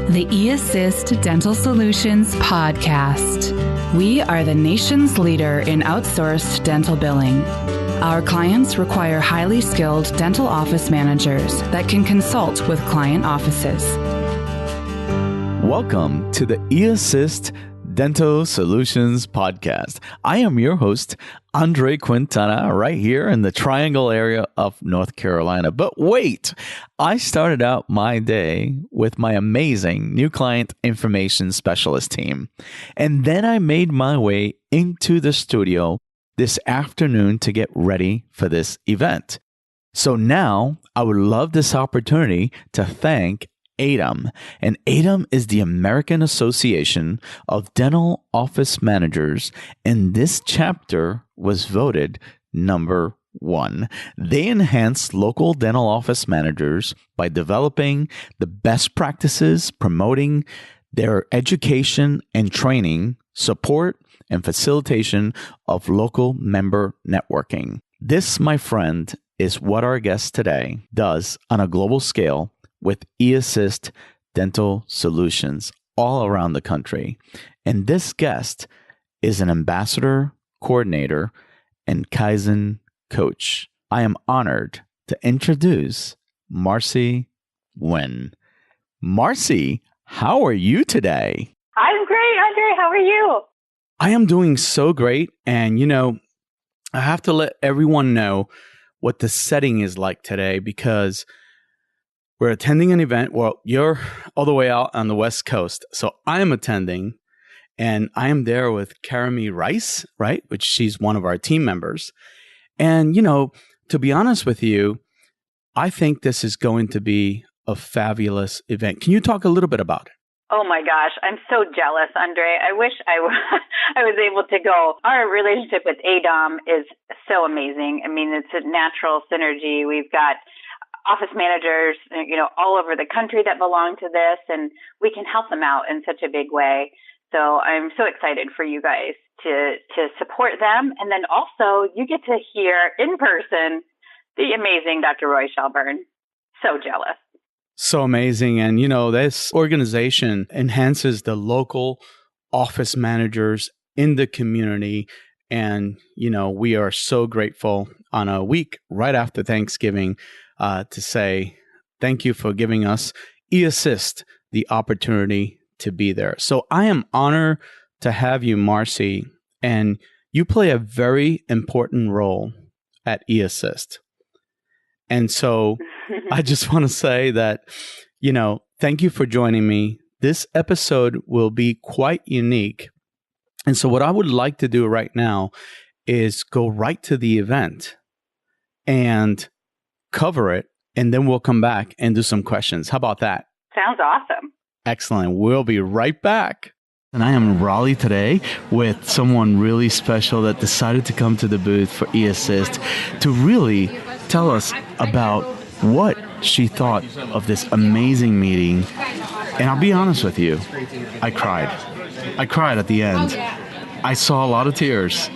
The eAssist Dental Solutions podcast. We are the nation's leader in outsourced dental billing. Our clients require highly skilled dental office managers that can consult with client offices. Welcome to the eAssist Dental Solutions podcast. I am your host, Andre Quintana, right here in the Triangle area of North Carolina. But wait, I started out my day with my amazing new client information specialist team. And then I made my way into the studio this afternoon to get ready for this event. So now I would love this opportunity to thank AADOM. And AADOM is the American Association of Dental Office Managers, and this chapter was voted number 1. They enhance local dental office managers by developing the best practices, promoting their education and training, support, and facilitation of local member networking. This, my friend, is what our guest today does on a global scale with eAssist Dental Solutions all around the country. And this guest is an ambassador, coordinator, and Kaizen Coach. I am honored to introduce Marcie Nguyen. Marcie, how are you today? I'm great, Andre. How are you? I am doing so great. And, I have to let everyone know what the setting is like today because we're attending an event. Well, you're all the way out on the West Coast. So I am attending, and I am there with Caramie Rice, right? Which she's one of our team members. And, to be honest with you, I think this is going to be a fabulous event. Can you talk a little bit about it? Oh my gosh, I'm so jealous, Andre. I wish I was able to go. Our relationship with AADOM is so amazing. I mean, it's a natural synergy. We've got office managers, all over the country that belong to this, and we can help them out in such a big way. So I'm so excited for you guys to support them. And then also you get to hear in person the amazing Dr. Roy Shelburne. So jealous. So amazing. And, this organization enhances the local office managers in the community. And, we are so grateful on a week right after Thanksgiving to say thank you for giving us eAssist the opportunity to be there. So I am honored to have you, Marcie, and you play a very important role at eAssist. And so I just want to say that, thank you for joining me. This episode will be quite unique. And so what I would like to do right now is go right to the event and cover it, and then we'll come back and do some questions. How about that? Sounds awesome. Excellent. We'll be right back. And I am in Raleigh today with someone really special that decided to come to the booth for eAssist to really tell us about what she thought of this amazing meeting. And I'll be honest with you, I cried. I cried at the end. I saw a lot of tears.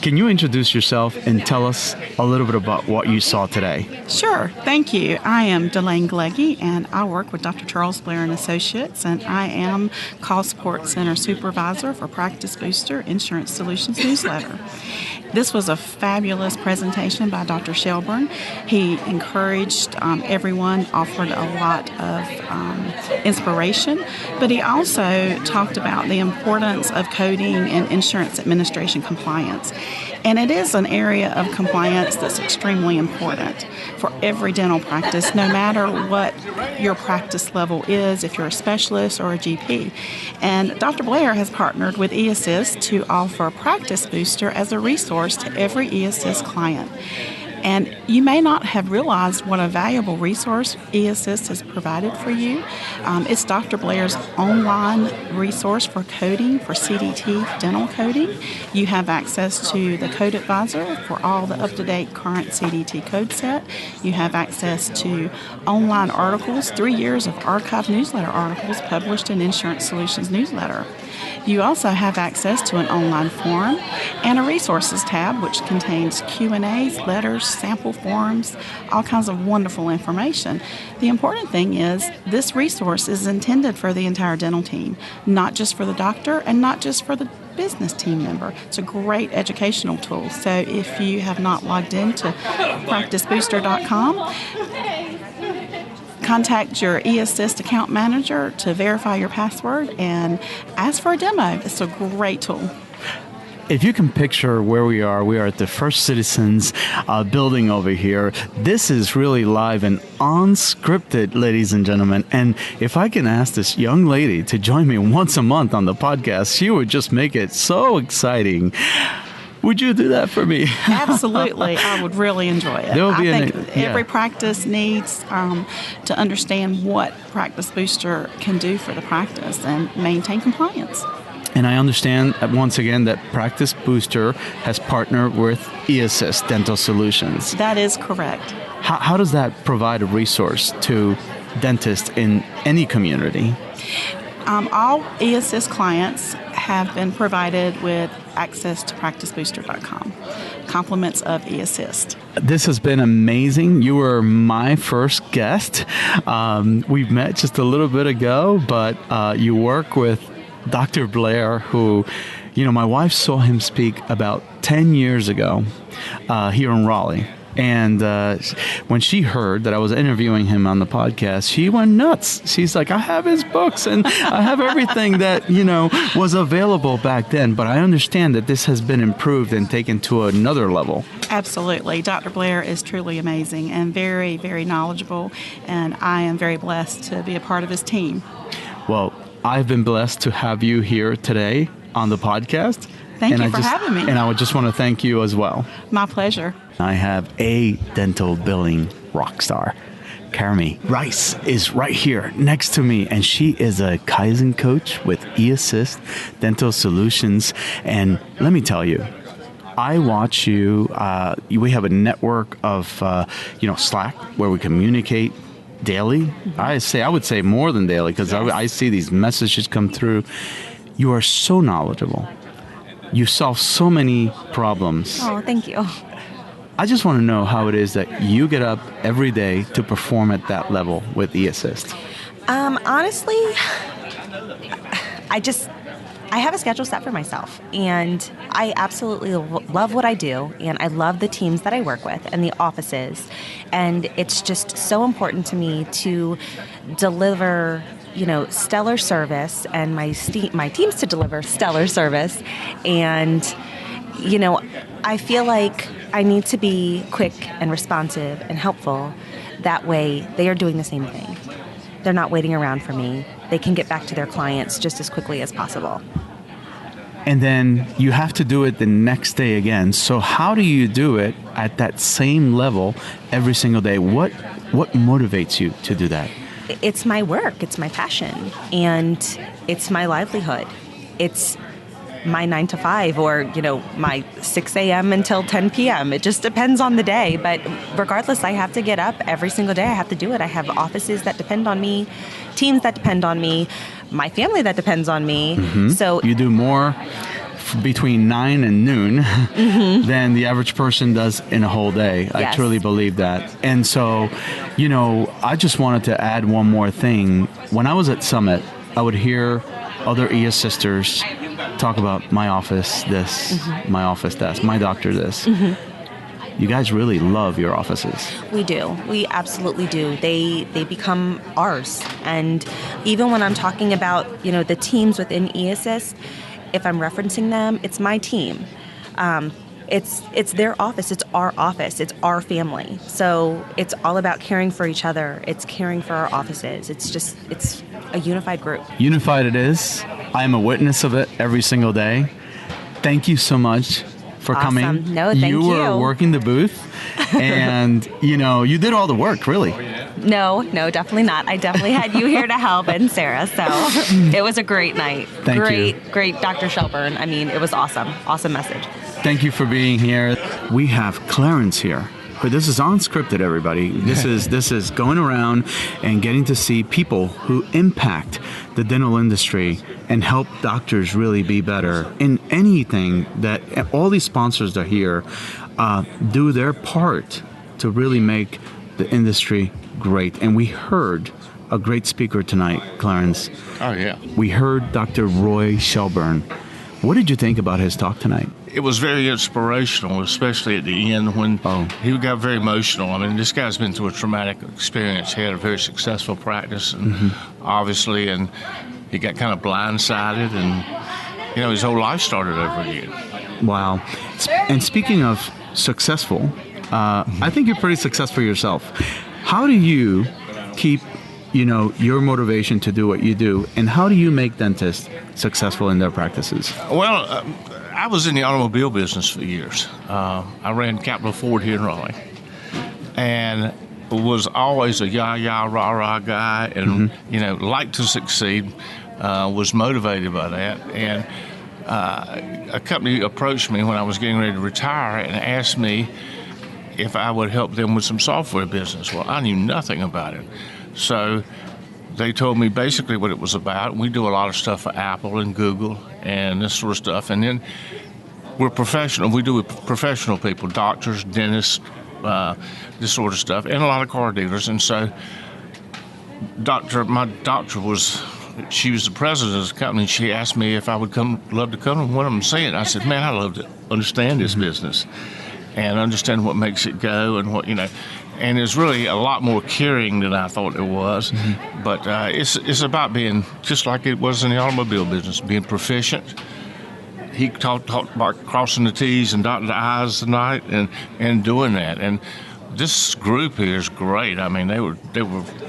Can you introduce yourself and tell us a little bit about what you saw today? Sure. Thank you. I am Dilaine Gloege, and I work with Dr. Charles Blair and Associates, and I am Call Support Center Supervisor for Practice Booster Insurance Solutions newsletter. This was a fabulous presentation by Dr. Shelburne. He encouraged everyone, offered a lot of inspiration, but he also talked about the importance of coding and insurance administration compliance. And it is an area of compliance that's extremely important for every dental practice, no matter what your practice level is, if you're a specialist or a GP. And Dr. Blair has partnered with eAssist to offer Practice Booster as a resource to every eAssist client. And you may not have realized what a valuable resource eAssist has provided for you. It's Dr. Blair's online resource for coding, for CDT dental coding. You have access to the Code Advisor for all the up-to-date current CDT code set. You have access to online articles, 3 years of archived newsletter articles published in Insurance Solutions newsletter. You also have access to an online forum and a resources tab, which contains Q&As, letters, sample forms, all kinds of wonderful information. The important thing is this resource is intended for the entire dental team, not just for the doctor and not just for the business team member. It's a great educational tool. So if you have not logged into practicebooster.com, contact your eAssist account manager to verify your password and ask for a demo. It's a great tool. If you can picture where we are at the First Citizens building over here. This is really live and unscripted, ladies and gentlemen. And if I can ask this young lady to join me once a month on the podcast, she would just make it so exciting. Would you do that for me? Absolutely. I would really enjoy it. I think every practice needs to understand what Practice Booster can do for the practice and maintain compliance. And I understand, once again, that Practice Booster has partnered with eAssist Dental Solutions. That is correct. How does that provide a resource to dentists in any community? All eAssist clients have been provided with access to practicebooster.com, compliments of eAssist. This has been amazing. You were my first guest. We've met just a little bit ago, but you work with Dr. Blair, who, my wife saw him speak about 10 years ago here in Raleigh. And when she heard that I was interviewing him on the podcast, she went nuts. She's like, I have his books and I have everything that, was available back then. But I understand that this has been improved and taken to another level. Absolutely. Dr. Blair is truly amazing and very, very knowledgeable. And I am very blessed to be a part of his team. Well, I've been blessed to have you here today on the podcast. Thank you for having me. And I would just want to thank you as well. My pleasure. I have a dental billing rock star. Caramie Rice is right here next to me, and she is a Kaizen coach with eAssist Dental Solutions. And let me tell you, I watch you. We have a network of, Slack where we communicate daily. Mm-hmm. I would say more than daily because yes. I see these messages come through. You are so knowledgeable. You solve so many problems. Oh, thank you. I just want to know how it is that you get up every day to perform at that level with eAssist. Honestly, I have a schedule set for myself, and I absolutely love what I do, and I love the teams that I work with and the offices, and it's just so important to me to deliver stellar service, and my teams to deliver stellar service. And, I feel like I need to be quick and responsive and helpful. That way they are doing the same thing. They're not waiting around for me. They can get back to their clients just as quickly as possible. And then you have to do it the next day again. So how do you do it at that same level every single day? What motivates you to do that? It's my work, it's my passion, and it's my livelihood. It's my 9 to 5 or, my 6 a.m. until 10 p.m. It just depends on the day. But regardless, I have to get up every single day. I have to do it. I have offices that depend on me, teams that depend on me, my family that depends on me. Mm-hmm. So you do more between 9 and noon mm-hmm. than the average person does in a whole day. Yes. I truly believe that. And so, I just wanted to add one more thing. When I was at Summit, I would hear other eAssisters talk about my office this, mm-hmm. my office that, my doctor this. Mm-hmm. You guys really love your offices. We do. We absolutely do. They become ours. And even when I'm talking about, the teams within eAssist, if I'm referencing them, it's my team. It's their office. It's our office. It's our family. So it's all about caring for each other. It's caring for our offices. It's a unified group. Unified it is. I am a witness of it every single day. Thank you so much for awesome. Coming. No, thank you. You were working the booth, and, you did all the work, really. No, definitely not. I definitely had you here to help and Sarah, so it was a great night. Thank you. Great Dr. Shelburne. I mean, it was awesome. Awesome message. Thank you for being here. We have Clarence here. But this is unscripted, everybody. This is going around and getting to see people who impact the dental industry and help doctors really be better in anything that all these sponsors are here. do their part to really make the industry great. And we heard a great speaker tonight, Clarence. Oh, yeah. We heard Dr. Roy Shelburne. What did you think about his talk tonight? It was very inspirational, especially at the end when he got very emotional. I mean, this guy's been through a traumatic experience. He had a very successful practice, and obviously, and he got kind of blindsided, and, you know, his whole life started over again. Wow. And speaking of successful, I think you're pretty successful yourself. How do you keep, you know, your motivation to do what you do, and how do you make dentists successful in their practices? Well, I was in the automobile business for years. I ran Capital Ford here in Raleigh, and was always a yah-yah, rah-rah guy, and, you know, liked to succeed, was motivated by that. And a company approached me when I was getting ready to retire and asked me if I would help them with some software business. Well, I knew nothing about it. So they told me basically what it was about. We do a lot of stuff for Apple and Google and this sort of stuff. And then we're professional. We do with professional people, doctors, dentists, this sort of stuff, and a lot of car dealers. And so my doctor she was the president of the company. She asked me if I would love to come to one of them and see it. I said, man, I love to understand this business and understand what makes it go and what, you know. And it's really a lot more caring than I thought it was. But it's about being, just like it was in the automobile business, being proficient. He talked about crossing the T's and dotting the I's tonight and doing that. And this group here is great. I mean, they were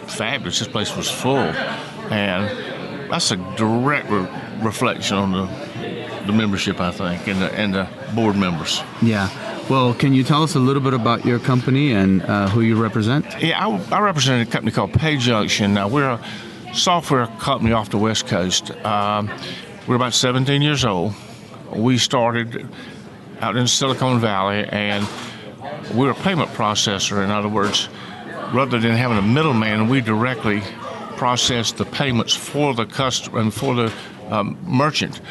fabulous. This place was full. And that's a direct reflection on the membership, I think, and the board members. Yeah. Well, can you tell us a little bit about your company and who you represent? Yeah, I represent a company called PayJunction. Now, we're a software company off the West Coast. We're about 17 years old. We started out in Silicon Valley, and we're a payment processor. In other words, rather than having a middleman, we directly process the payments for the customer and for the merchant.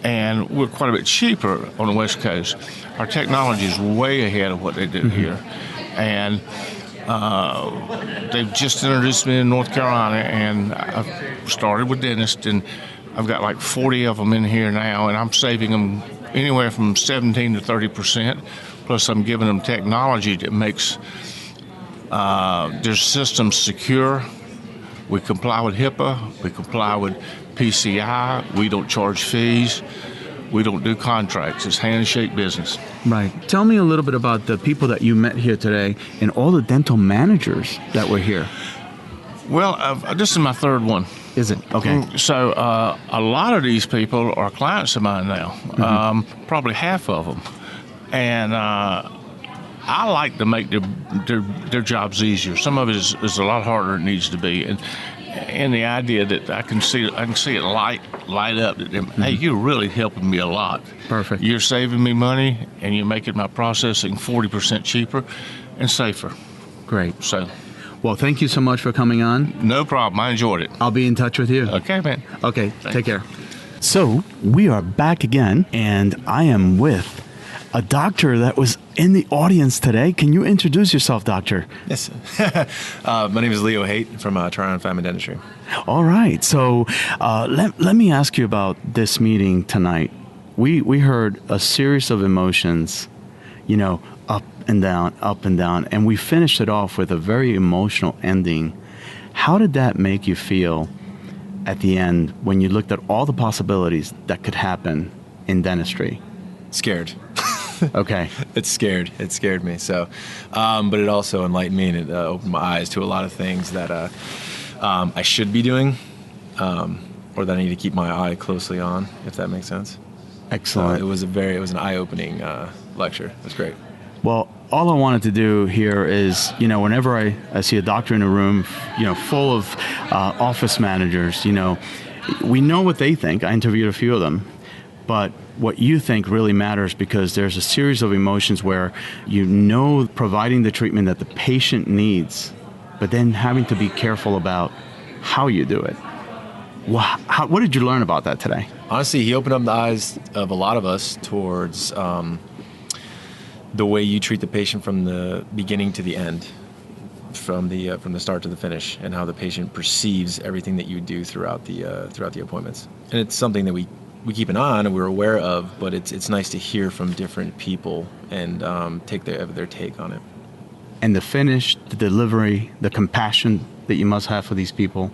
And we're quite a bit cheaper on the West Coast. Our technology is way ahead of what they do here. And they've just introduced me in North Carolina, and I've started with dentists, and I've got like 40 of them in here now, and I'm saving them anywhere from 17 to 30%. Plus, I'm giving them technology that makes their systems secure. We comply with HIPAA. We comply with PCI. We don't charge fees. We don't do contracts. It's handshake business. Right. Tell me a little bit about the people that you met here today and all the dental managers that were here. Well, this is my third one. Is it? Okay. So a lot of these people are clients of mine now, probably half of them. And I like to make their jobs easier. Some of it is a lot harder than it needs to be. And the idea that I can see it light up that hey, you're really helping me a lot. Perfect. You're saving me money, and you're making my processing 40% cheaper and safer. Great. So, well, thank you so much for coming on. No problem. I enjoyed it. I'll be in touch with you. Okay, man. Okay. Thanks. Take care. So we are back again, and I am with a doctor that was in the audience today. Can you introduce yourself, doctor? Yes. My name is Leo Haydt from Tryon Family Dentistry. All right. So let me ask you about this meeting tonight. We heard a series of emotions, you know, up and down, and we finished it off with a very emotional ending. How did that make you feel at the end when you looked at all the possibilities that could happen in dentistry? Scared. Okay. It scared me. So, but it also enlightened me, and it opened my eyes to a lot of things that I should be doing, or that I need to keep my eye closely on, if that makes sense. Excellent. It was an eye-opening lecture. It was great. Well, all I wanted to do here is, you know, whenever I see a doctor in a room, you know, full of office managers, you know, we know what they think. I interviewed a few of them. But what you think really matters, because there's a series of emotions where you know providing the treatment that the patient needs, but then having to be careful about how you do it. What did you learn about that today? Honestly, he opened up the eyes of a lot of us towards the way you treat the patient from the beginning to the end, from the start to the finish, and how the patient perceives everything that you do throughout the appointments. And it's something that we keep an eye on and we're aware of, but it's nice to hear from different people and take their take on it. And the finish, the delivery, the compassion that you must have for these people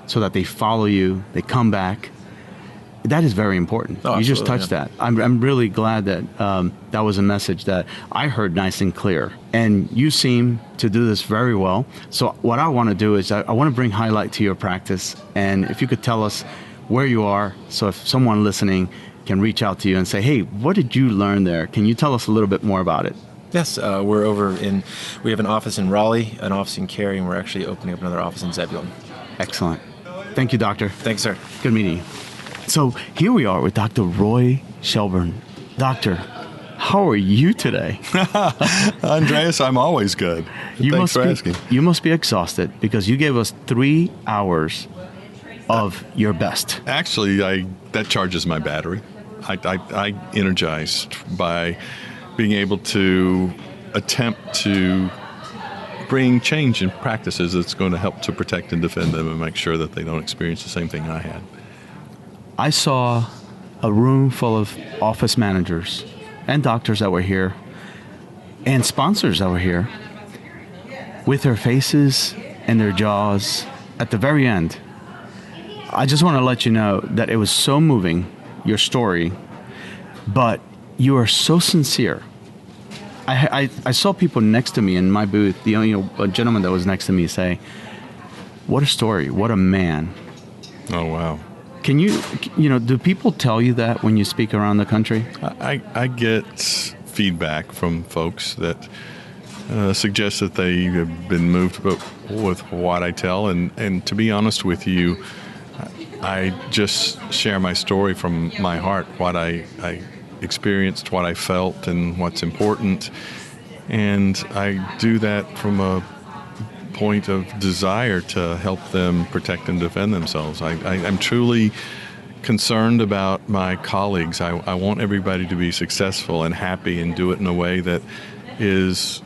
so that they follow you, they come back. That is very important. Oh, you just touched that. I'm really glad that that was a message that I heard nice and clear. And you seem to do this very well. So what I want to do is I want to bring highlight to your practice. And if you could tell us where you are, so if someone listening can reach out to you and say, hey, what did you learn there? Can you tell us a little bit more about it? Yes, we have an office in Raleigh, an office in Cary, and we're actually opening up another office in Zebulon. Excellent. Thank you, Doctor. Thanks, sir. Good meeting you. So here we are with Dr. Roy Shelburne. Doctor, how are you today? Andreas, I'm always good. Thanks for asking. You must be exhausted because you gave us 3 hours of your best. Actually, that charges my battery. I energized by being able to attempt to bring change in practices that's going to help to protect and defend them and make sure that they don't experience the same thing I had. I saw a room full of office managers and doctors that were here and sponsors that were here with their faces and their jaws at the very end. I just want to let you know that it was so moving, your story, but you are so sincere. I saw people next to me in my booth, a gentleman that was next to me say, what a story, what a man. Oh, wow. Can do people tell you that when you speak around the country? I get feedback from folks that suggest that they have been moved with what I tell. And to be honest with you, I just share my story from my heart, what I experienced, what I felt, and what's important. And I do that from a point of desire to help them protect and defend themselves. I'm truly concerned about my colleagues. I want everybody to be successful and happy and do it in a way that is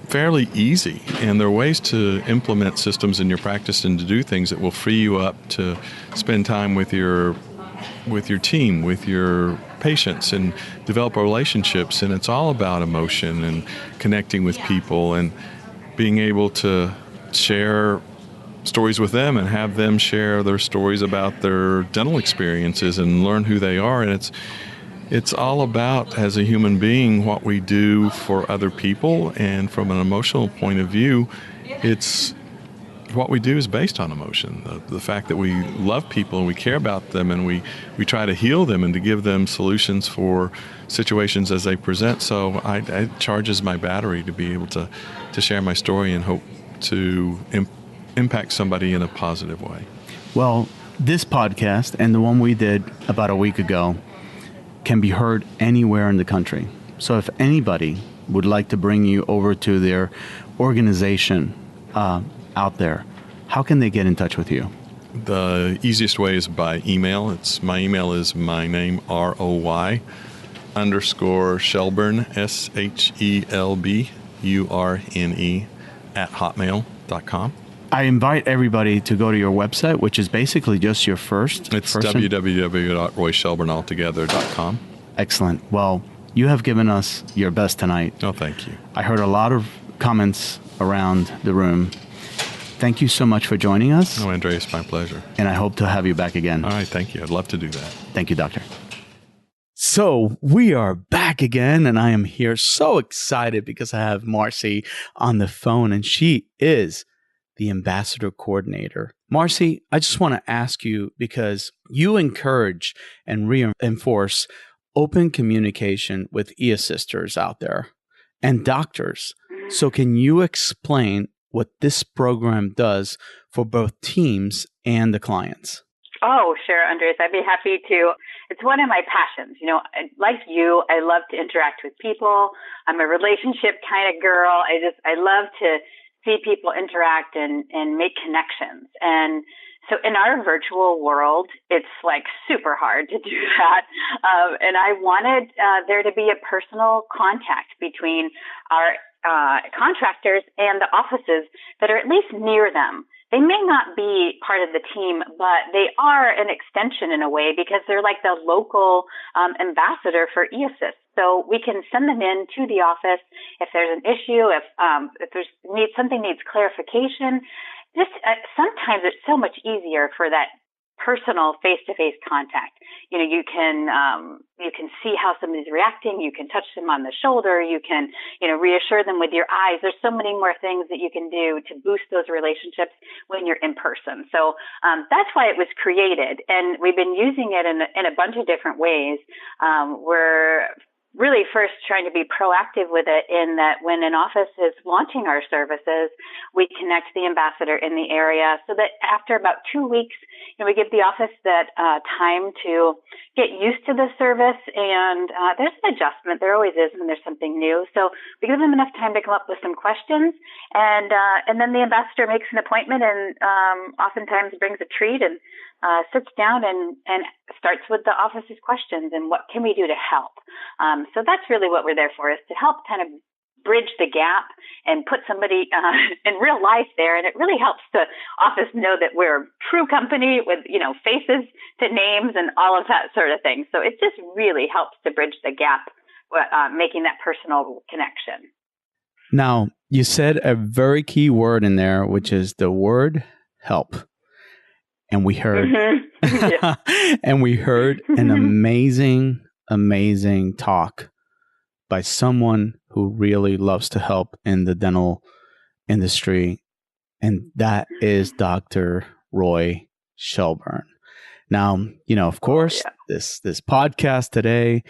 fairly easy. And there are ways to implement systems in your practice and to do things that will free you up to spend time with your team, with your patients, and develop relationships. And it's all about emotion and connecting with people and being able to share stories with them and have them share their stories about their dental experiences and learn who they are. And it's all about, as a human being, what we do for other people. And from an emotional point of view, it's what we do is based on emotion. The fact that we love people and we care about them and we try to heal them and to give them solutions for situations as they present. So it charges my battery to be able to share my story and hope to impact somebody in a positive way. Well, this podcast and the one we did about a week ago can be heard anywhere in the country. So if anybody would like to bring you over to their organization out there, how can they get in touch with you? The easiest way is by email. My email is my name, ROY _Shelburne, SHELBURNE @hotmail.com. I invite everybody to go to your website, which is basically just your first. It's www.royshelburnealtogether.com. Excellent. Well, you have given us your best tonight. Oh, thank you. I heard a lot of comments around the room. Thank you so much for joining us. Oh, Andreas, my pleasure. And I hope to have you back again. All right, thank you. I'd love to do that. Thank you, Doctor. So we are back again, and I am here so excited because I have Marcie on the phone, and she is the ambassador coordinator. Marcie, I just want to ask you, because you encourage and reinforce open communication with eAssisters out there and doctors. So can you explain what this program does for both teams and the clients? Oh, sure, Andres. I'd be happy to. It's one of my passions. Like you, I love to interact with people. I'm a relationship kind of girl. I love to see people interact and make connections. And So in our virtual world, it's like super hard to do that. And I wanted there to be a personal contact between our contractors and the offices that are at least near them. They may not be part of the team, but they are an extension in a way because they're like the local ambassador for eAssist. So we can send them in to the office if there's an issue, if something needs clarification. Sometimes it's so much easier for that personal face-to-face contact. You can see how somebody's reacting. You can touch them on the shoulder. You can, reassure them with your eyes. There's so many more things that you can do to boost those relationships when you're in person. So that's why it was created, and we've been using it in a bunch of different ways. We're really first trying to be proactive with it in that when an office is launching our services, we connect the ambassador in the area so that after about 2 weeks, we give the office that time to get used to the service. And there's an adjustment. There always is when there's something new. So we give them enough time to come up with some questions. And then the ambassador makes an appointment and oftentimes brings a treat and sits down and starts with the office's questions and what can we do to help. So that's really what we're there for, is to help kind of bridge the gap and put somebody in real life there. And it really helps the office know that we're a true company with, faces to names and all of that sort of thing. So it just really helps to bridge the gap, making that personal connection. Now, you said a very key word in there, which is the word help. And we heard, and we heard an amazing talk by someone who really loves to help in the dental industry, and that is Dr. Roy Shelburne. Now, of course, this podcast today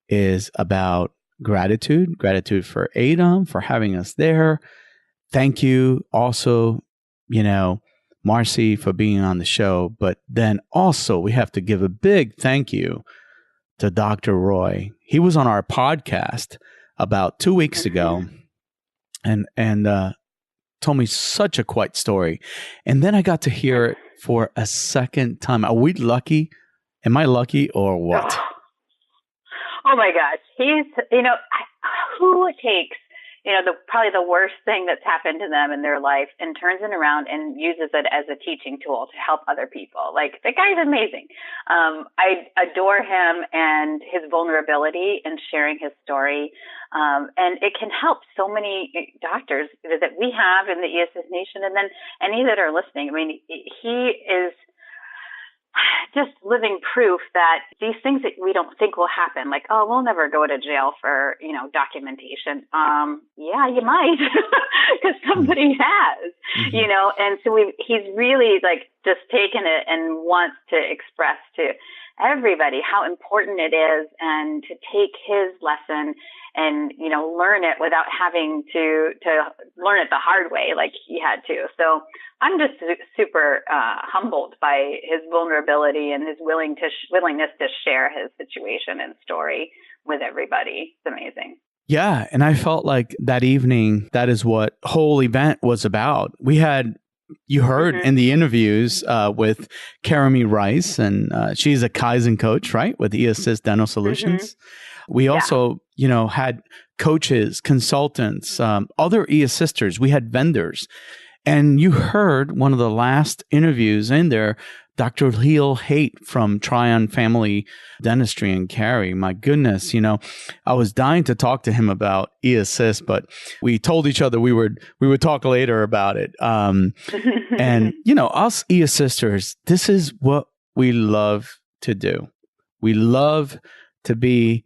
is about gratitude for AADOM for having us there. Thank you also, Marcie, for being on the show. But then also we have to give a big thank you to Dr. Roy. He was on our podcast about 2 weeks ago and told me such a quite story. And then I got to hear it for a second time. Are we lucky? Am I lucky or what? Oh my gosh. He's, who takes probably the worst thing that's happened to them in their life and turns it around and uses it as a teaching tool to help other people. Like, the guy's amazing. I adore him and his vulnerability and sharing his story. And it can help so many doctors that we have in the eAssist Nation, and then any that are listening. I mean, he is just living proof that these things that we don't think will happen, like, oh, we'll never go to jail for, documentation. Yeah, you might, because somebody has, and so he's really just taken it and wants to express to everybody how important it is, and to take his lesson and, learn it without having to learn it the hard way like he had to. So I'm just super humbled by his vulnerability and his willingness to share his situation and story with everybody. It's amazing. Yeah. And I felt like that evening, that is what whole event was about. You heard in the interviews with Caramie Rice, and she's a Kaizen coach, right, with eAssist Dental Solutions. We also, had coaches, consultants, other eAssisters. We had vendors. And you heard one of the last interviews in there, Dr. Haydt from Tryon Family Dentistry in Cary. My goodness, I was dying to talk to him about eAssist, but we told each other we would talk later about it. And, us eAssisters, this is what we love to do. We love to be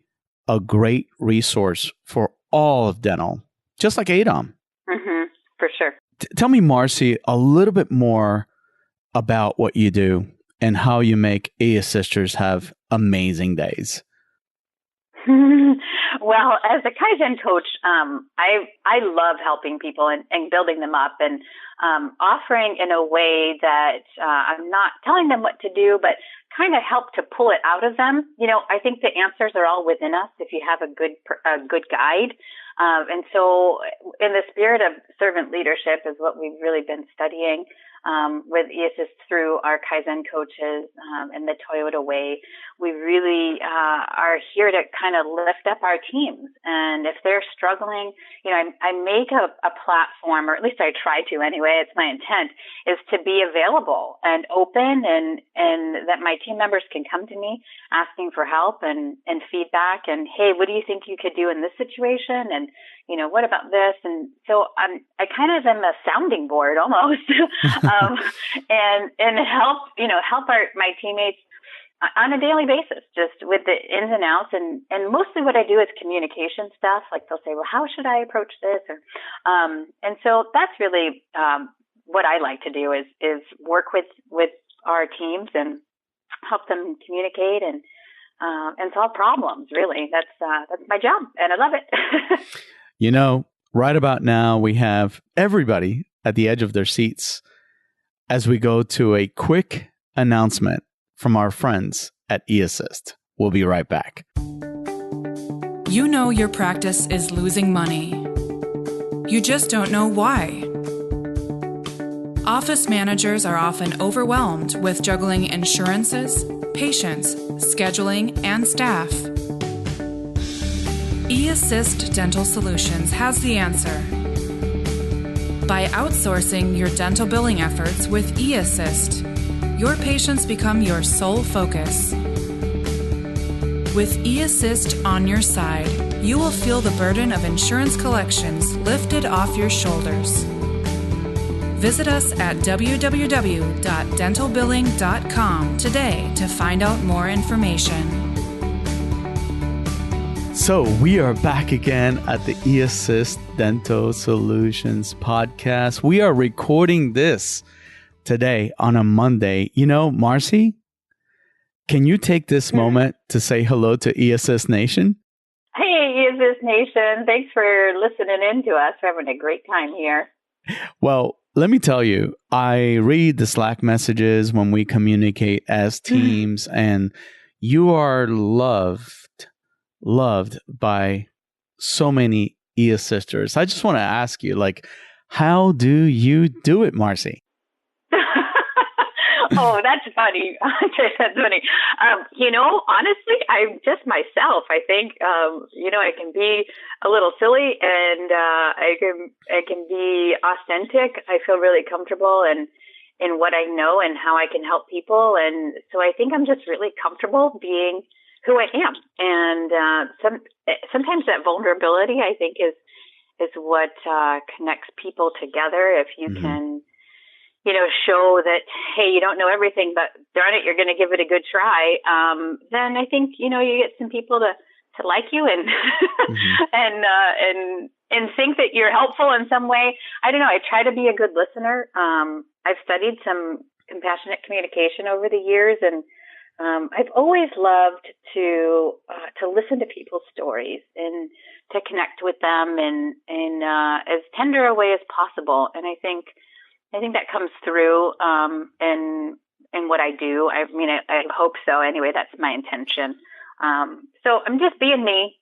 a great resource for all of dental, just like AADOM. For sure. Tell me, Marcie, a little bit more about what you do and how you make eAssisters have amazing days. Well, as a Kaizen coach, I love helping people and building them up and offering in a way that I'm not telling them what to do, but kind of help to pull it out of them. I think the answers are all within us if you have a good guide. And so in the spirit of servant leadership is what we've really been studying. with eAssist through our Kaizen coaches and the Toyota way. We really are here to kind of lift up our teams. And if they're struggling, I make a platform, or at least I try to anyway, it's my intent, is to be available and open, and that my team members can come to me asking for help and feedback, and, hey, what do you think you could do in this situation? And, what about this? And so I kind of am a sounding board almost, and help my teammates on a daily basis, just with the ins and outs. And mostly what I do is communication stuff. Like they'll say, well, how should I approach this? And so that's really what I like to do is work with our teams and help them communicate and solve problems. Really, that's my job, and I love it. Right about now, we have everybody at the edge of their seats as we go to a quick announcement from our friends at eAssist. We'll be right back. You know your practice is losing money. You just don't know why. Office managers are often overwhelmed with juggling insurances, patients, scheduling, and staff. eAssist Dental Solutions has the answer. By outsourcing your dental billing efforts with eAssist, your patients become your sole focus. With eAssist on your side, you will feel the burden of insurance collections lifted off your shoulders. Visit us at www.dentalbilling.com today to find out more information. So we are back again at the eAssist Dental Solutions podcast. We are recording this today on a Monday. Marcie, can you take this moment to say hello to eAssist Nation? Hey, eAssist Nation. Thanks for listening in to us. We're having a great time here. Well, let me tell you, I read the Slack messages when we communicate as teams, and you are loved by so many eAssisters. I just want to ask you, how do you do it, Marcie? Oh, that's funny. That's funny. Honestly, I'm just myself. I think, I can be a little silly, and I can be authentic. I feel really comfortable in what I know and how I can help people. And so I think I'm just really comfortable being who I am. And sometimes that vulnerability, I think, is what connects people together. If you can, show that, hey, you don't know everything, but darn it, you're going to give it a good try. Then I think, you get some people to like you and and think that you're helpful in some way. I don't know. I try to be a good listener. I've studied some compassionate communication over the years, and I've always loved to listen to people's stories and to connect with them in as tender a way as possible. And I think that comes through in what I do. I mean, I hope so. Anyway, that's my intention. So I'm just being me,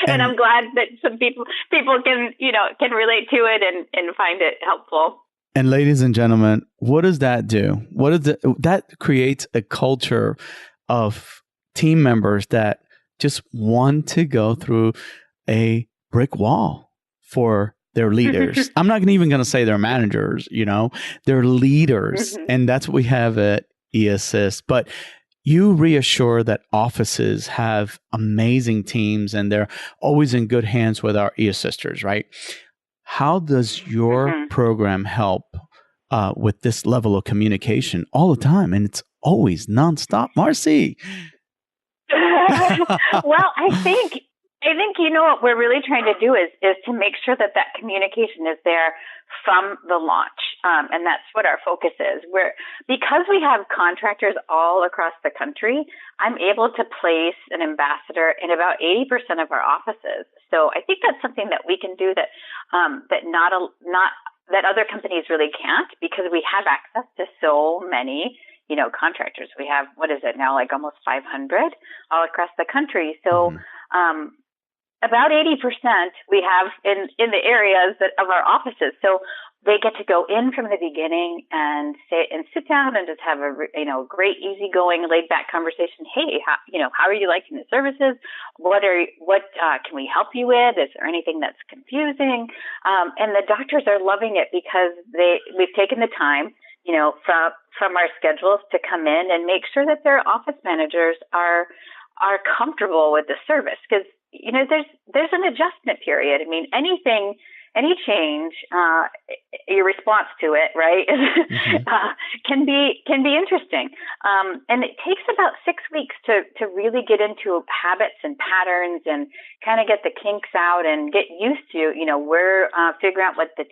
and I'm glad that some people can relate to it and find it helpful. And ladies and gentlemen, what does that do? That creates a culture of team members that just want to go through a brick wall for their leaders. I'm not even going to say they're managers, they're leaders. And that's what we have at eAssist. But you reassure that offices have amazing teams and they're always in good hands with our eAssisters, right? How does your program help with this level of communication all the time? And it's always nonstop, Marcie. Well, I think what we're really trying to do is to make sure that communication is there from the launch, and that's what our focus is. Because we have contractors all across the country, I'm able to place an ambassador in about 80% of our offices. So I think that's something that we can do that that other companies really can't, because we have access to so many contractors. We have, what is it now, like almost 500 all across the country. So about 80% we have in the areas of our offices. So they get to go in from the beginning and sit down and just have a great, easygoing, laid back conversation. Hey, how are you liking the services? What can we help you with? Is there anything that's confusing? And the doctors are loving it because we've taken the time, from our schedules to come in and make sure that their office managers are comfortable with the service, because there's an adjustment period. I mean, any change, your response to it, right, can be interesting. And it takes about 6 weeks to really get into habits and patterns and kind of get the kinks out and get used to, we're figuring out what the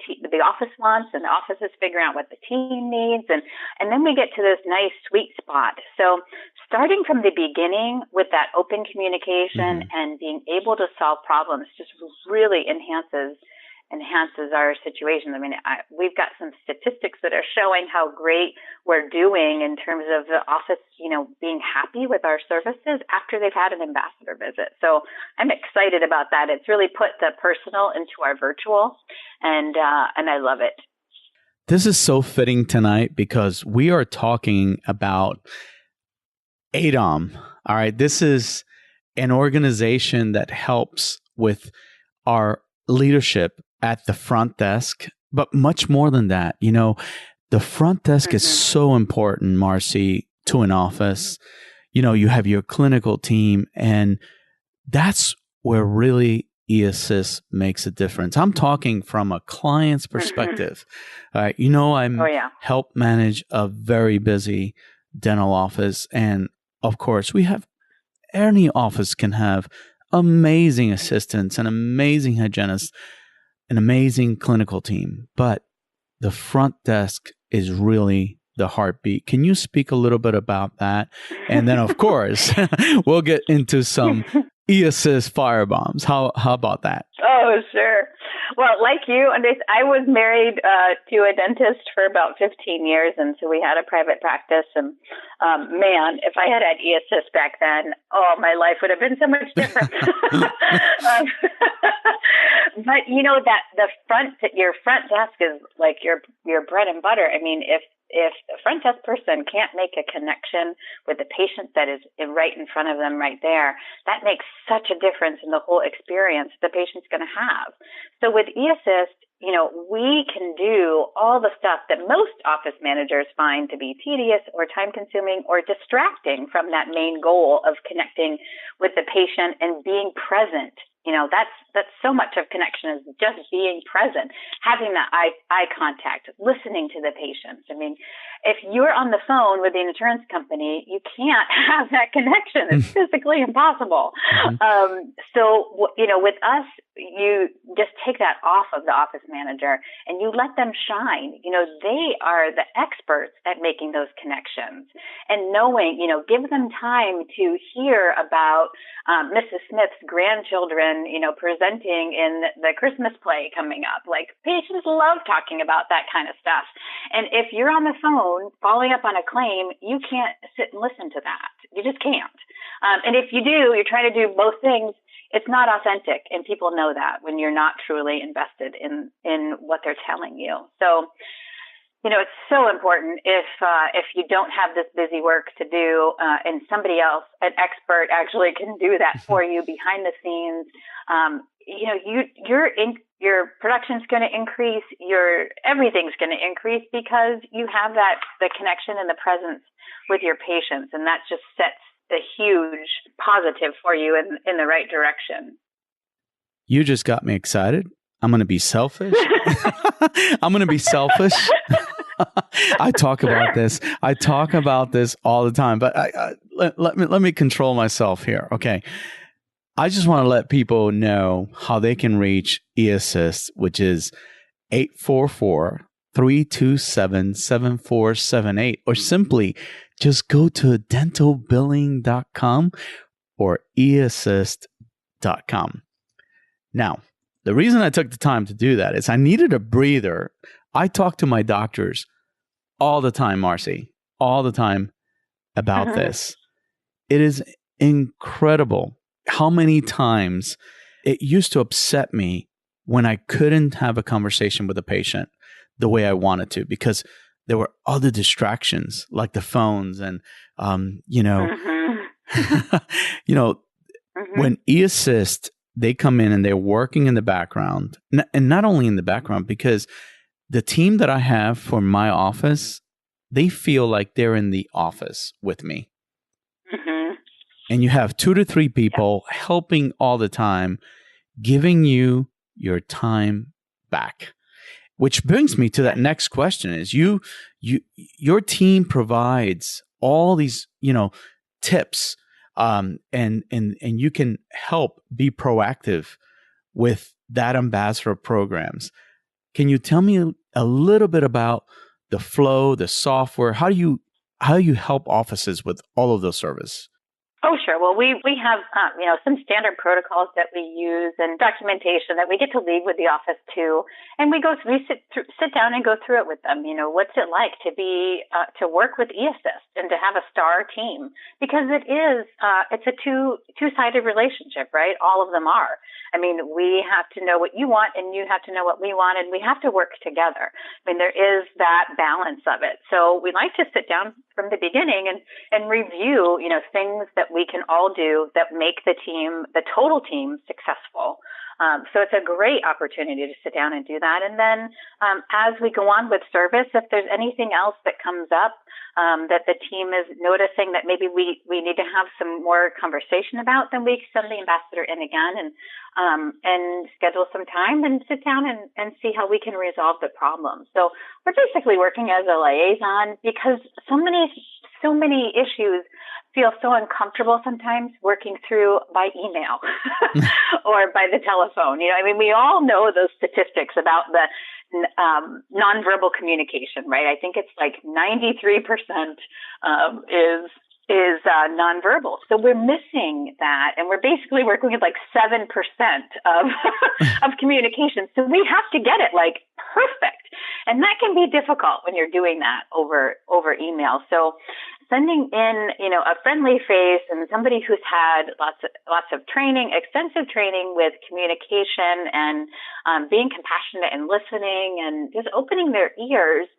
office wants, and the office is figuring out what the team needs. And then we get to this nice sweet spot. So starting from the beginning with that open communication and being able to solve problems just really enhances our situation. I mean, we've got some statistics that are showing how great we're doing in terms of the office, being happy with our services after they've had an ambassador visit. So I'm excited about that. It's really put the personal into our virtual, and I love it. This is so fitting tonight because we are talking about AADOM. All right. This is an organization that helps with our leadership at the front desk, but much more than that. The front desk is so important, Marcie, to an office. You have your clinical team, and that's where really eAssist makes a difference. I'm talking from a client's perspective. I'm help manage a very busy dental office, and of course, any office can have amazing assistants, an amazing hygienist, an amazing clinical team, but the front desk is really the heartbeat. Can you speak a little bit about that? And then, of course, we'll get into some eAssist firebombs. How about that? Oh, sure. Well, like you, I was married to a dentist for about 15 years, and so we had a private practice. And man, if I had eAssist back then, my life would have been so much different. But your front desk is like your bread and butter. I mean, if the front desk person can't make a connection with the patient that is right in front of them right there, that makes such a difference in the whole experience the patient's going to have. So with eAssist, we can do all the stuff that most office managers find to be tedious or time-consuming or distracting from that main goal of connecting with the patient and being present. That's so much of connection is just being present, having that eye contact, listening to the patients. I mean, if you're on the phone with the insurance company, you can't have that connection. It's physically impossible. So, with us, you just take that off of the office manager and you let them shine. They are the experts at making those connections and knowing, give them time to hear about Mrs. Smith's grandchildren, presenting in the Christmas play coming up. Like, patients love talking about that kind of stuff. And if you're on the phone following up on a claim, you can't sit and listen to that. You just can't. And if you do, you're trying to do both things. It's not authentic, and people know that when you're not truly invested in what they're telling you. So, it's so important if you don't have this busy work to do, and somebody else, an expert, actually can do that for you behind the scenes. Your production's going to increase. Everything's going to increase because you have the connection and the presence with your patients, and that just sets a huge positive for you in the right direction. You just got me excited. I'm going to be selfish. I talk about this all the time, but let me control myself here. Okay. I just want to let people know how they can reach eAssist, which is 844-327-7478, or simply just go to dentalbilling.com or eAssist.com. Now, the reason I took the time to do that is I needed a breather. I talk to my doctors all the time, Marcie, all the time about this. It is incredible how many times it used to upset me when I couldn't have a conversation with a patient. the way I wanted to, because there were other distractions like the phones and, when eAssist, they come in and they're working in the background, and not only in the background, because the team that I have for my office, they feel like they're in the office with me. And you have 2 to 3 people helping all the time, giving you your time back. Which brings me to that next question: is your team provides all these, tips, and you can help be proactive with that ambassador programs. Can you tell me a little bit about the flow, the software? How do you help offices with all of those services? Oh, sure. Well, we have, some standard protocols that we use and documentation that we get to leave with the office too. And we sit down and go through it with them. What's it like to be, to work with eAssist and to have a star team? Because it's a two-sided relationship, right? All of them are. I mean, we have to know what you want and you have to know what we want, and we have to work together. I mean, there is that balance of it. So we like to sit down from the beginning and review, things that we can all do that make the total team successful. So it's a great opportunity to sit down and do that. And then as we go on with service, if there's anything else that comes up that the team is noticing that maybe we need to have some more conversation about, then we send the ambassador in again and schedule some time and sit down and see how we can resolve the problem. So we're basically working as a liaison, because so many issues feel so uncomfortable sometimes working through by email or by the telephone. We all know those statistics about the nonverbal communication, right? I think it's like 93% is nonverbal. So we're missing that, and we're basically working with like 7% of communication. So we have to get it like perfect, and that can be difficult when you're doing that over email. So sending in, a friendly face and somebody who's had lots of training, extensive training with communication and being compassionate and listening and just opening their ears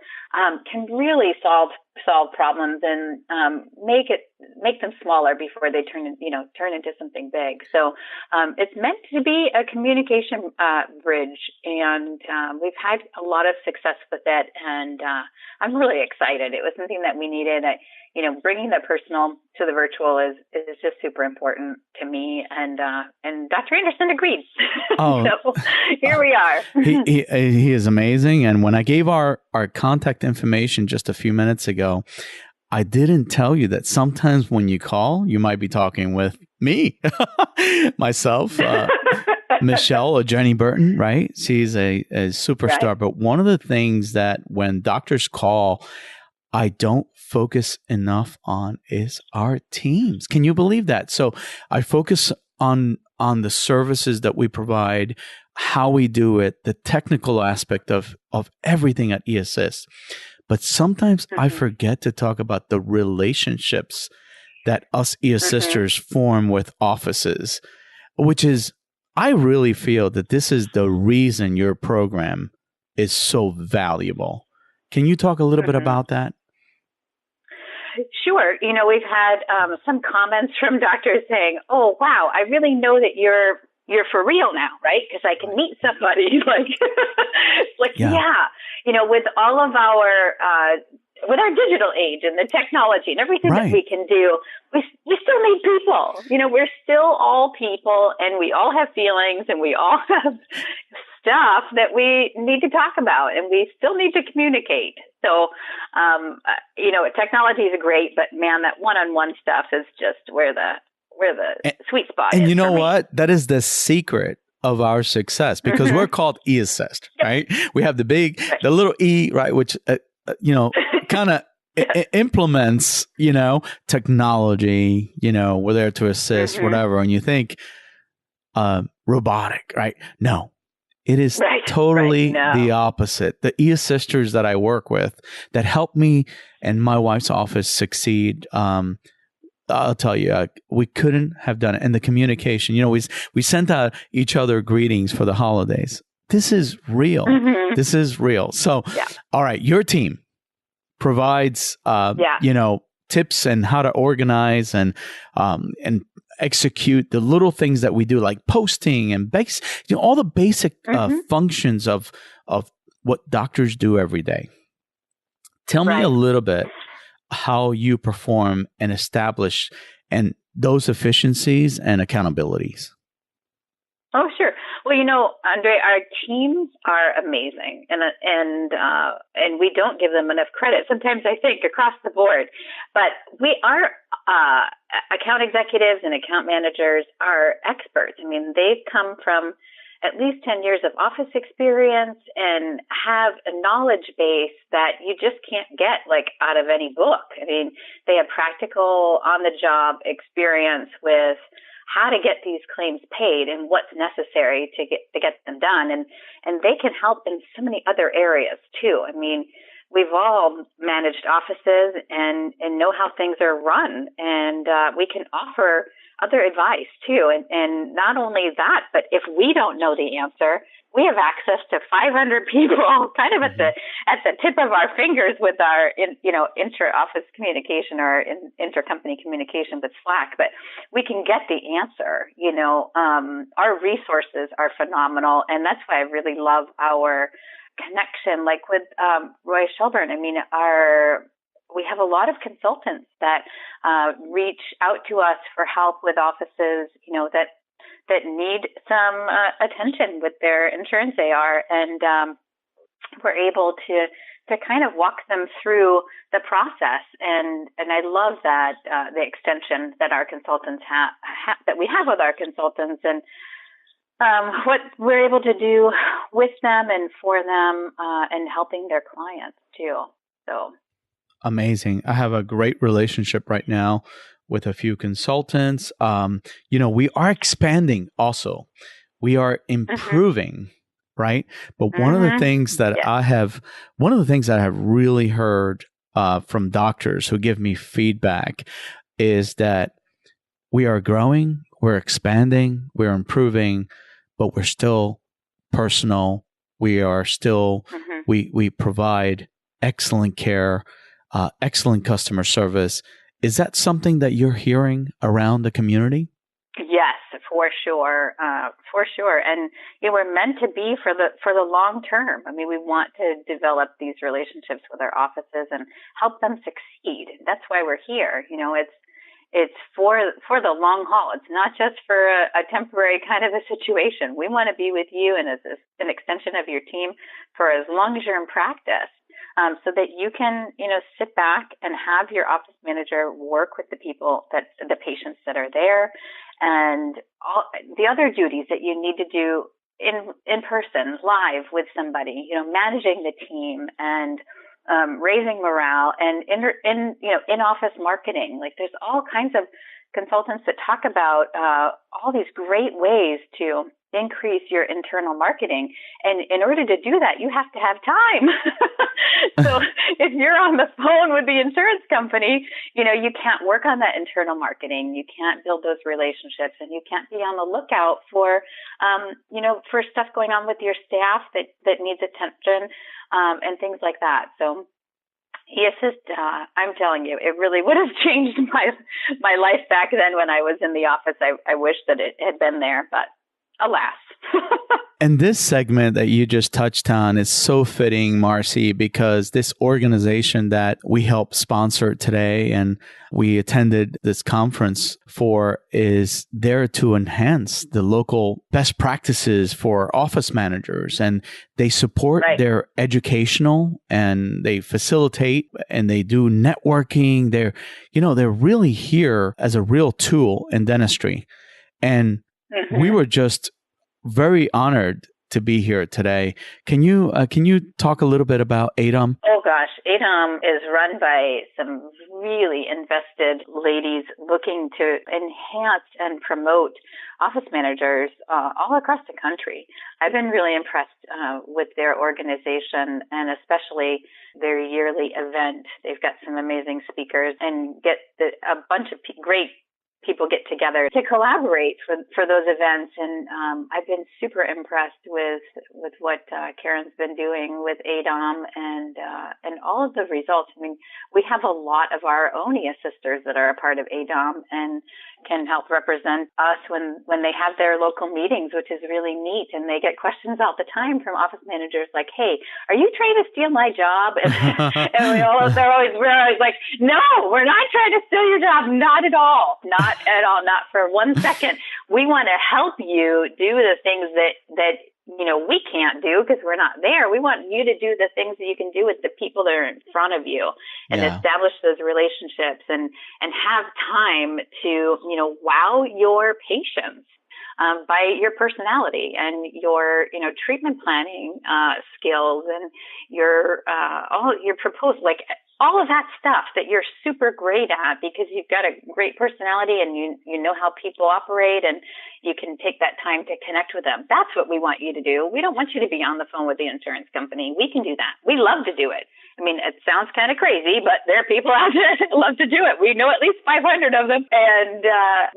can really solve problems and make them smaller before they turn into something big. So it's meant to be a communication bridge, and we've had a lot of success with it, and I'm really excited. It was something that we needed. Bringing the personal to the virtual is just super important to me, and Dr. Anderson agreed. Oh, so here we are. He is amazing. And when I gave our contact information just a few minutes ago, I didn't tell you that sometimes when you call, you might be talking with me, myself, Michelle or Jenny Burton, right? She's a superstar. Right. But one of the things that when doctors call, I don't focus enough on is our teams. Can you believe that? So I focus on the services that we provide, how we do it, the technical aspect of everything at eAssist. But sometimes I forget to talk about the relationships that us eAssisters form with offices, which is, I really feel that this is the reason your program is so valuable. Can you talk a little bit about that? Sure. We've had some comments from doctors saying, "Oh, wow, I really know that you're for real now, right? Because I can meet somebody." Yeah. With all of with our digital age and the technology and everything that we can do, we still need people. We're still all people, and we all have feelings, and we all have stuff that we need to talk about, and we still need to communicate. So, technology is great, but man, that one-on-one stuff is just where the sweet spot is. And you know what? That is the secret of our success, because we're called eAssist, right? We have the little E, right, which kind of implements, technology. We're there to assist, whatever. And you think robotic, right? No. It is totally the opposite. The eAssisters that I work with that help me and my wife's office succeed, I'll tell you, we couldn't have done it. And the communication, we sent out each other greetings for the holidays. this is real. Mm-hmm. This is real. So, all right, your team provides, tips and how to organize and execute the little things that we do, like posting and all the basic functions of what doctors do every day. Tell me a little bit how you perform and establish and those efficiencies and accountabilities. Oh, sure. Well, Andre, our teams are amazing, and we don't give them enough credit. Sometimes I think across the board, but our account executives and account managers are experts. I mean, they've come from at least 10 years of office experience and have a knowledge base that you just can't get out of any book. I mean, they have practical on-the-job experience with how to get these claims paid and what's necessary to get them done. And they can help in so many other areas too. I mean, we've all managed offices and know how things are run, and we can offer other advice too. And not only that, but if we don't know the answer, we have access to 500 people kind of at the tip of our fingers with our inter-office communication or intercompany communication with Slack. But we can get the answer. Our resources are phenomenal, and that's why I really love our connection, like with Roy Shelburne. I mean, we have a lot of consultants that reach out to us for help with offices, that need some attention with their insurance AR, and we're able to kind of walk them through the process. And I love that the extension that our consultants that we have with our consultants, and what we're able to do with them and for them, and helping their clients too. So amazing. I have a great relationship right now with a few consultants. We are expanding also. We are improving, right? But one of the things that I have really heard from doctors who give me feedback is that we are growing, we're expanding, we're improving, but we're still personal. We are still, we provide excellent care, excellent customer service. Is that something that you're hearing around the community? Yes, for sure. And we're meant to be for the long term. I mean, we want to develop these relationships with our offices and help them succeed. That's why we're here. It's for the long haul. It's not just for a temporary kind of a situation. We want to be with you and as an extension of your team for as long as you're in practice. So that you can, sit back and have your office manager work with the patients that are there, and all the other duties that you need to do in person, live with somebody, managing the team and raising morale, and in office marketing. Like, there's all kinds of consultants that talk about all these great ways to increase your internal marketing. And in order to do that, you have to have time. So if you're on the phone with the insurance company, you can't work on that internal marketing. You can't build those relationships, and you can't be on the lookout for, for stuff going on with your staff that needs attention, and things like that. So eAssist, I'm telling you, it really would have changed my life back then when I was in the office. I wish that it had been there, but alas. And this segment that you just touched on is so fitting, Marcie, because this organization that we help sponsor today and we attended this conference for is there to enhance the local best practices for office managers. And they support their educational, and they facilitate, and they do networking. They're really here as a real tool in dentistry. And we were just very honored to be here today. Can you talk a little bit about AADOM? Oh gosh, AADOM is run by some really invested ladies looking to enhance and promote office managers all across the country. I've been really impressed with their organization, and especially their yearly event. They've got some amazing speakers and get a bunch of great people get together to collaborate for those events. And I've been super impressed with what Karen's been doing with AADOM and all of the results. I mean, we have a lot of our own eAssisters that are a part of AADOM and can help represent us when they have their local meetings, which is really neat. And they get questions all the time from office managers like, "Hey, are you trying to steal my job?" And we're always like, "No, we're not trying to steal your job. Not at all. Not at all. Not for 1 second. We want to help you do the things that we can't do because we're not there. We want you to do the things that you can do with the people that are in front of you and establish those relationships and have time to, wow your patients by your personality and your, treatment planning skills and your all your proposal, like all of that stuff that you're super great at because you've got a great personality and you know how people operate and you can take that time to connect with them. That's what we want you to do. We don't want you to be on the phone with the insurance company. We can do that. We love to do it. I mean, it sounds kind of crazy, but there are people out there that love to do it. We know at least 500 of them. And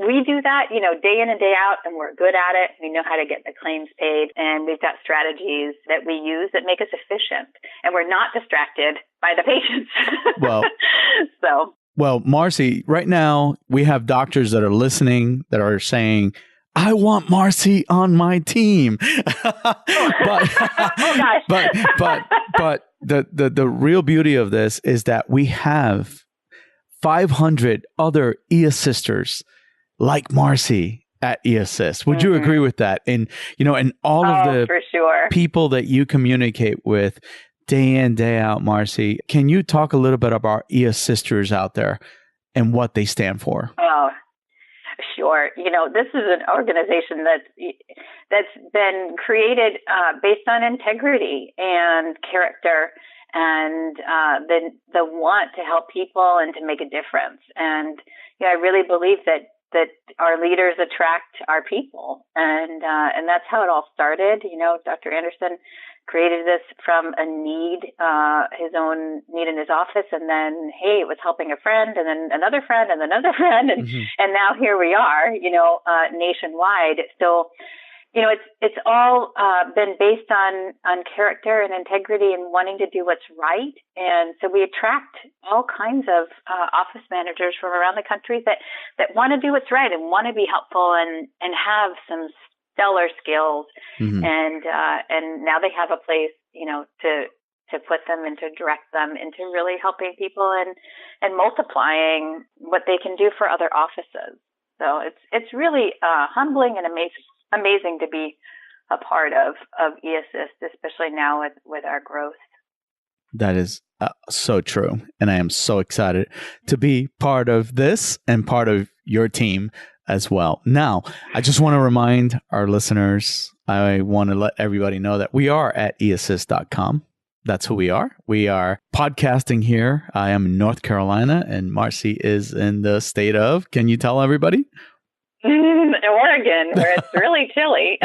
we do that, day in and day out, and we're good at it. We know how to get the claims paid, and we've got strategies that we use that make us efficient. And we're not distracted by the patients. Well, Marcie, right now we have doctors that are listening that are saying, "I want Marcie on my team." But the real beauty of this is that we have 500 other eAssisters like Marcie at eAssist. Would you agree with that? And and all of the for sure. people that you communicate with day in, day out, Marcie, can you talk a little bit about eAssisters out there and what they stand for? Oh, sure. This is an organization that's been created based on integrity and character and the want to help people and to make a difference. And I really believe that our leaders attract our people, and that's how it all started. Dr. Anderson created this from a need, his own need in his office, and then, hey, it was helping a friend, and then another friend, and another friend, and now here we are, nationwide. So, it's all been based on character and integrity and wanting to do what's right, and so we attract all kinds of office managers from around the country that want to do what's right and want to be helpful and have some stellar skills, and now they have a place, to put them and to direct them into really helping people and multiplying what they can do for other offices. So it's really humbling and amazing to be a part of eAssist, especially now with our growth. That is so true, and I am so excited to be part of this and part of your team as well. Now, I just want to remind our listeners, I want to let everybody know that we are at eAssist.com. That's who we are. We are podcasting here. I am in North Carolina, and Marcie is in the state of, can you tell everybody? Oregon, where it's really chilly.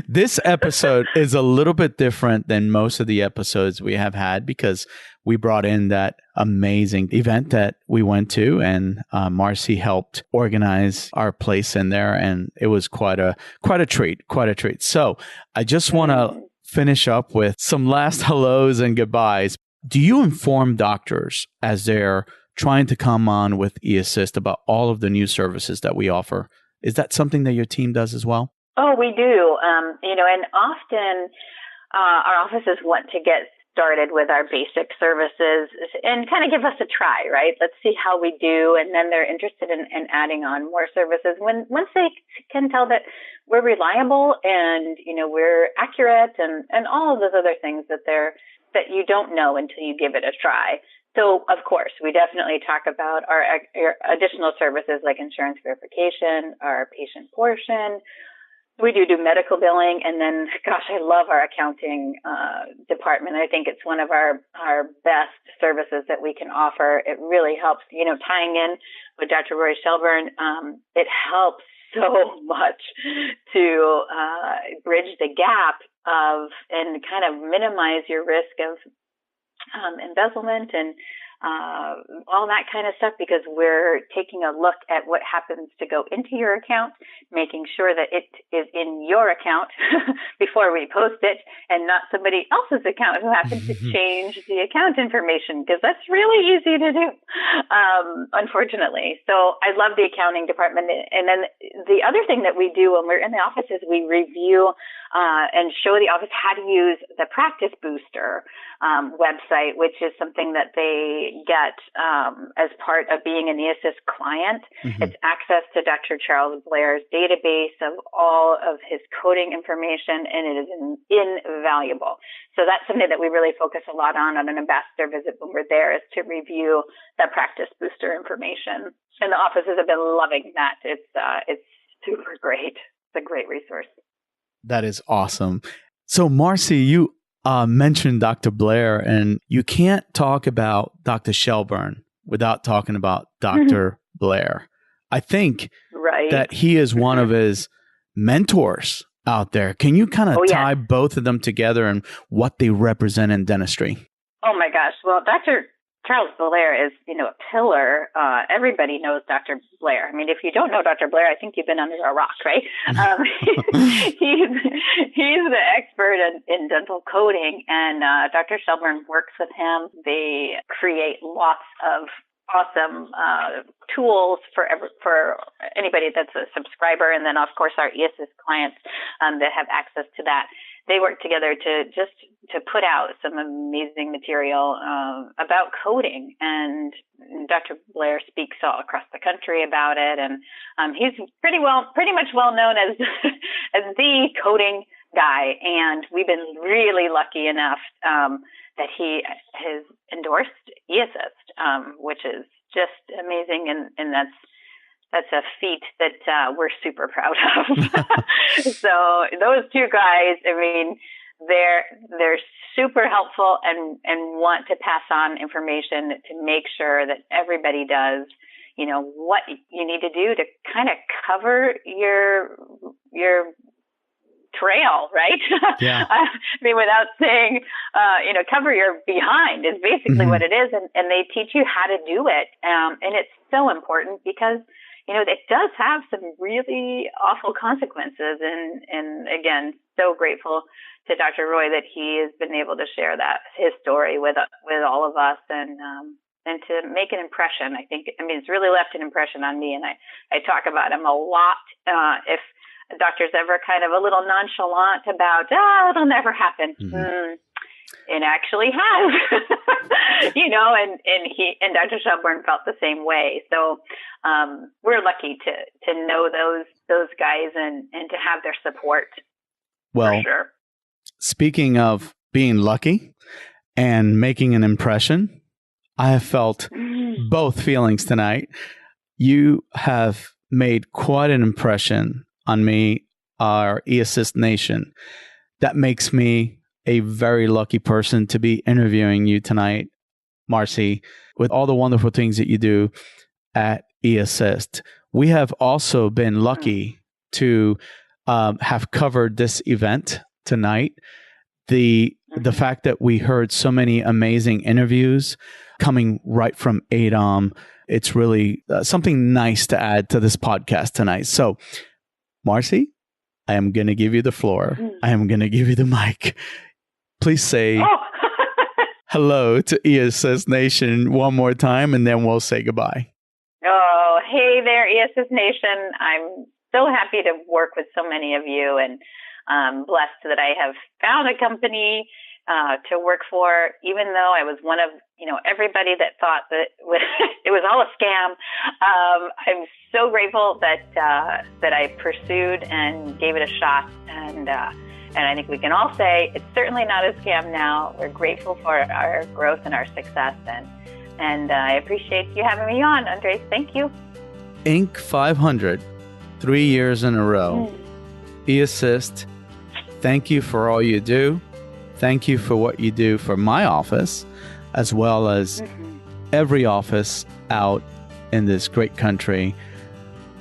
This episode is a little bit different than most of the episodes we have had because we brought in that amazing event that we went to, and Marcie helped organize our place in there, and it was quite a treat. So I just want to finish up with some last hellos and goodbyes. Do you inform doctors as they're trying to come on with eAssist about all of the new services that we offer? Is that something that your team does as well? Oh, we do. And often our offices want to get started with our basic services and kind of give us a try, right? Let's see how we do. And then they're interested in adding on more services once they can tell that we're reliable and, we're accurate and all of those other things that you don't know until you give it a try. So, of course, we definitely talk about our additional services like insurance verification, our patient portion. We do medical billing, and then, gosh, I love our accounting department. I think it's one of our best services that we can offer. It really helps, tying in with Dr. Roy Shelburne. It helps so much to bridge the gap and kind of minimize your risk of embezzlement and all that kind of stuff, because we're taking a look at what happens to go into your account, making sure that it is in your account before we post it and not somebody else's account who happens to change the account information, because that's really easy to do, unfortunately. So I love the accounting department. And then the other thing that we do when we're in the office is we review and show the office how to use the Practice Booster website, which is something that they get as part of being an eAssist client. It's access to Dr. Charles Blair's database of all of his coding information, and it is invaluable. So that's something that we really focus a lot on an ambassador visit when we're there, is to review the Practice Booster information. And the offices have been loving that. It's super great. It's a great resource. That is awesome. So, Marcie, you mentioned Dr. Blair, and you can't talk about Dr. Shelburne without talking about Dr. Blair. I think that he is one of his mentors out there. Can you kind of tie both of them together and what they represent in dentistry? Oh, my gosh. Well, Dr. Charles Blair is, a pillar. Everybody knows Dr. Blair. I mean, if you don't know Dr. Blair, I think you've been under a rock, right? He's the expert in dental coding, and Dr. Shelburne works with him. They create lots of awesome tools for anybody that's a subscriber, and then, of course, our eAssist clients that have access to that. They work together to put out some amazing material about coding, and Dr. Blair speaks all across the country about it, and he's pretty much well known as as the coding guy. And we've been really lucky enough that he has endorsed eAssist, which is just amazing, and that's a feat that we're super proud of. So those two guys, I mean, they're super helpful and want to pass on information to make sure that everybody does, what you need to do to kind of cover your trail, right? Yeah. I mean, without saying, cover your behind is basically what it is. And they teach you how to do it. And it's so important because, it does have some really awful consequences. And again, so grateful to Dr. Roy that he has been able to share his story with all of us and to make an impression. It's really left an impression on me. And I talk about him a lot. If a doctor's ever kind of a little nonchalant about, it'll never happen. It actually has, and Dr. Shelburne felt the same way. So we're lucky to know those guys and to have their support. Well, for sure. Speaking of being lucky and making an impression, I have felt both feelings tonight. You have made quite an impression on me, our eAssist Nation. That makes me a very lucky person to be interviewing you tonight, Marcie, with all the wonderful things that you do at eAssist. We have also been lucky to have covered this event tonight. The fact that we heard so many amazing interviews coming right from AADOM, it's really something nice to add to this podcast tonight. So, Marcie, I am going to give you the floor. I am going to give you the mic. Please say hello to eAssist Nation one more time, and then we'll say goodbye. Oh, hey there, eAssist Nation. I'm so happy to work with so many of you, and blessed that I have found a company to work for, even though I was one of, everybody that thought that it was all a scam. I'm so grateful that I pursued and gave it a shot, and I think we can all say it's certainly not a scam now. We're grateful for our growth and our success, and I appreciate you having me on, Andres. Thank you. Inc. 500, 3 years in a row. eAssist, thank you for all you do. Thank you for what you do for my office, as well as every office out in this great country.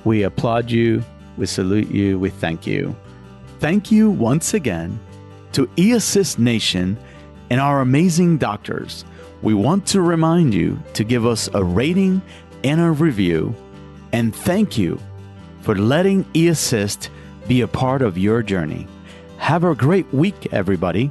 We applaud you. We salute you. We thank you. Thank you once again to eAssist Nation and our amazing doctors. we want to remind you to give us a rating and a review. And thank you for letting eAssist be a part of your journey. Have a great week, everybody.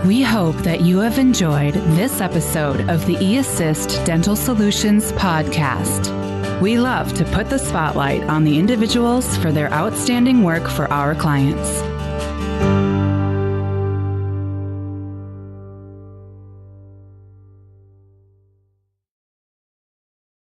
We hope that you have enjoyed this episode of the eAssist Dental Solutions podcast. We love to put the spotlight on the individuals for their outstanding work for our clients.